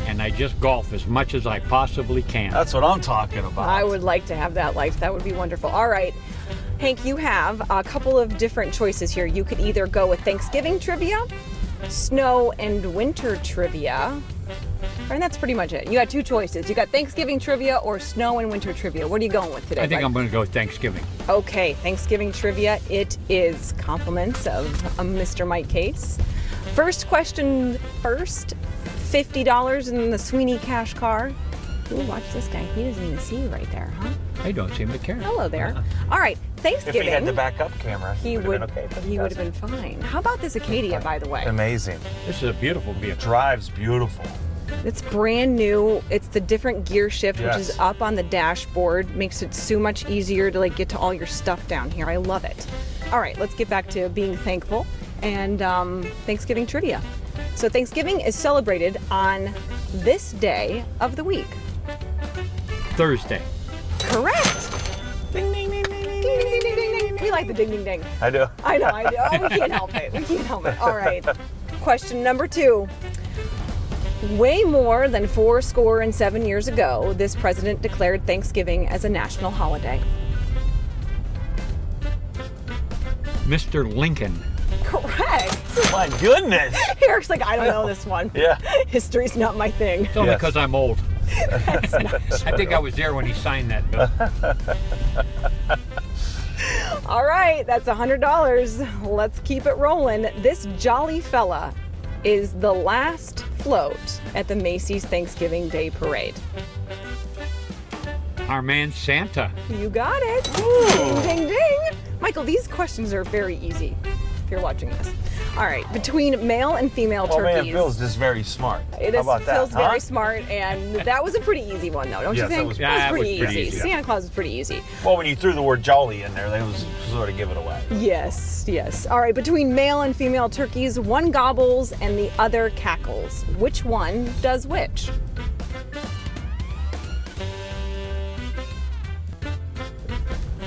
And I just golf as much as I possibly can. That's what I'm talking about. I would like to have that life. That would be wonderful. All right. Hank, you have a couple of different choices here. You could either go with Thanksgiving trivia, snow and winter trivia, and that's pretty much it. You got two choices. You got Thanksgiving trivia or snow and winter trivia. What are you going with today? I think I'm going to go with Thanksgiving. Okay, Thanksgiving trivia. It is compliments of Mr. Mike Case. First question first. $50 in the Sweeney Cash Car. Ooh, watch this guy. He doesn't even see you right there, huh? I don't seem to care. Hello there. All right, Thanksgiving. If he had the backup camera, he would have been okay. He would have been fine. How about this Acadia, by the way? Amazing. This is a beautiful vehicle. Drives beautiful. It's brand new. It's the different gear shift, which is up on the dashboard. Makes it so much easier to get to all your stuff down here. I love it. All right, let's get back to being thankful and Thanksgiving trivia. So Thanksgiving is celebrated on this day of the week. Thursday. Correct. Ding, ding, ding, ding, ding, ding, ding, ding, ding. We like the ding, ding, ding. I do. I know. Oh, we can't help it. All right. Question number 2. Way more than 407 years ago, this president declared Thanksgiving as a national holiday. Mr. Lincoln. Correct. My goodness. Eric's like, I don't know this one. Yeah. History's not my thing. It's only because I'm old. I think I was there when he signed that bill. All right, that's $100. Let's keep it rolling. This jolly fella is the last float at the Macy's Thanksgiving Day Parade. Our man Santa. You got it. Ding, ding, ding. Michael, these questions are very easy if you're watching this. All right, between male and female turkeys. Man, Phil's just very smart. How about that? Phil's very smart, and that was a pretty easy one, though, don't you think? That was pretty easy. Santa Claus was pretty easy. Well, when you threw the word jolly in there, they was sort of give it away. Yes, yes. All right, between male and female turkeys, one gobbles and the other cackles. Which one does which?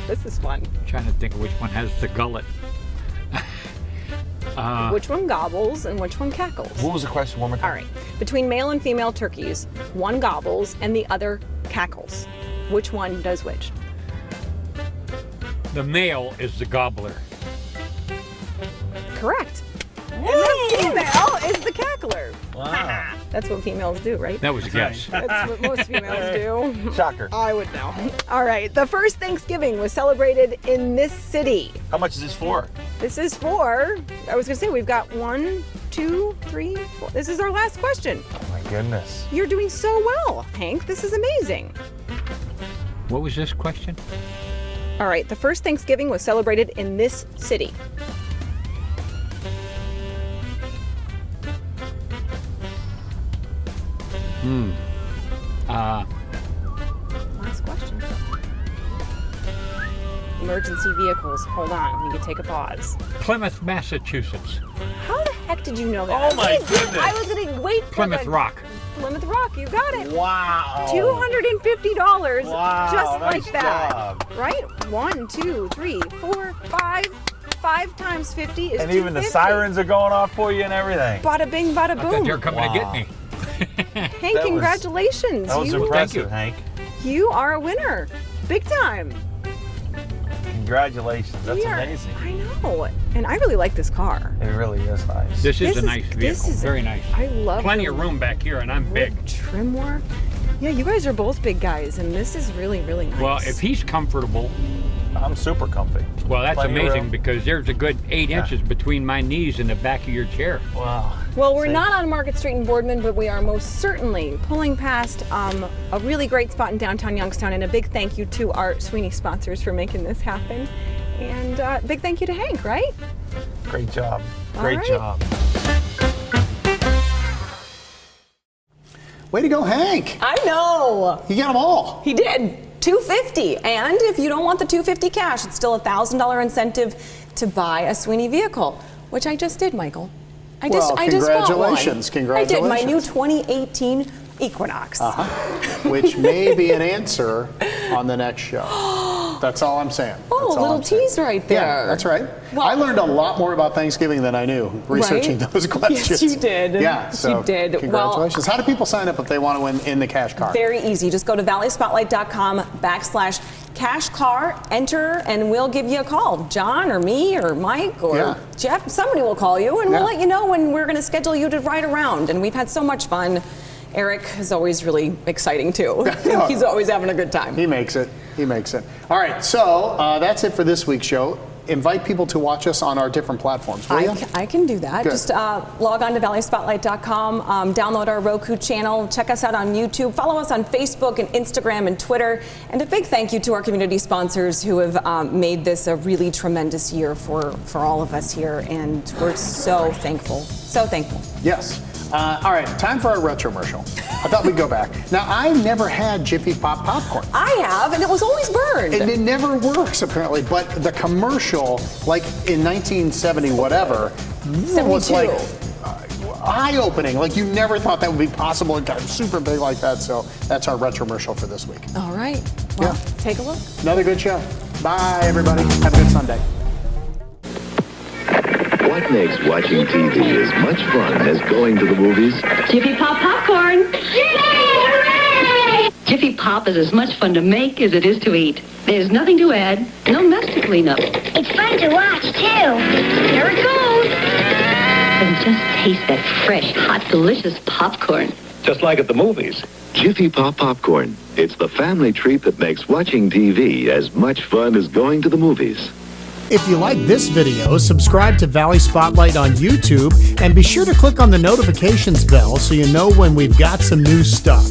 This is fun. I'm trying to think of which one has the gullet. Which one gobbles and which one cackles? What was the question? One more time. All right. Between male and female turkeys, one gobbles and the other cackles. Which one does which? The male is the gobbler. Correct. And the female is the cackler. Wow. That's what females do, right? That was a guess. That's what most females do. Shocker. I would know. All right. The first Thanksgiving was celebrated in this city. How much is this for? This is for, I was going to say, we've got 1, 2, 3, 4. This is our last question. Oh, my goodness. You're doing so well, Hank. This is amazing. What was this question? All right. The first Thanksgiving was celebrated in this city. Last question. Emergency vehicles. Hold on. We can take a pause. Plymouth, Massachusetts. How the heck did you know that? Oh my goodness. I was going to wait for Plymouth Rock. Plymouth Rock. You got it. Wow. $250. Wow, Just nice like that. job. Right? 1, 2, 3, 4, 5. 5 times 50 is And even the $250. sirens are going off for you and everything. Bada bing, bada I thought boom. they were coming to get me. Hank, congratulations. That was impressive, Hank. You are a winner. Big time. Congratulations. That's amazing. I know. And I really like this car. It really is nice. This is a nice vehicle. Very nice. I love Plenty of room back here, and I'm big. Trim work. Yeah, you guys are both big guys, and this is really, really nice. Well, if he's comfortable, I'm super comfy. well, that's Plenty of amazing room. because there's a good 8 inches between my knees and the back of your chair. Wow. Well, we're not on Market Street in Boardman, but we are most certainly pulling past a really great spot in downtown Youngstown. And a big thank you to our Sweeney sponsors for making this happen. And big thank you to Hank, right? Great job. All Great right. job. Way to go, Hank. I know. You got them all. He did. $250. And if you don't want the $250 cash, it's still a $1,000 incentive to buy a Sweeney vehicle, which I just did, Michael. I just bought one. Congratulations. I did my new 2018 Equinox. Which may be an answer on the next show. That's all I'm saying. Oh, That's a all little I'm saying. tease right there. Yeah, that's right. I learned a lot more about Thanksgiving than I knew researching Right? those questions. Yes, you did. Yeah, Yes, so you did. Well, congratulations. How do people sign up if they want to win in the cash car? Very easy. Just go to valleyspotlight.com/cash car, enter, and we'll give you a call. John or me or Mike or Jeff, somebody will call you, and we'll let you know when we're going to schedule you to ride around. And we've had so much fun. Eric is always really exciting too. He's always having a good time. He makes it. He makes it. All right, so that's it for this week's show. Invite people to watch us on our different platforms, will you? I can do that. Good. Just log on to valleyspotlight.com, download our Roku channel, check us out on YouTube, follow us on Facebook and Instagram and Twitter. And a big thank you to our community sponsors who have made this a really tremendous year for all of us here. And we're so thankful. So thankful. Yes. All right, time for our retromercial. I thought we'd go back. Now, I never had Jiffy Pop popcorn. I have, and it was always burned. And it never works, apparently. But the commercial, like in 1970, whatever, was like eye-opening. Like you never thought that would be possible. It got super big like that. So that's our retromercial for this week. All right. Well, take a look. Another good show. Bye, everybody. Have a good Sunday. What makes watching TV as much fun as going to the movies? Jiffy Pop popcorn. Jiffy Pop is as much fun to make as it is to eat. There's nothing to add, no mess to clean up. It's fun to watch, too. Here it goes. And just taste that fresh, hot, delicious popcorn. Just like at the movies. Jiffy Pop popcorn. It's the family treat that makes watching TV as much fun as going to the movies. If you like this video, subscribe to Valley Spotlight on YouTube and be sure to click on the notifications bell so you know when we've got some new stuff.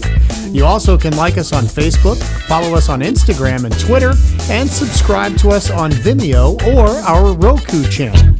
You also can like us on Facebook, follow us on Instagram and Twitter, and subscribe to us on Vimeo or our Roku channel.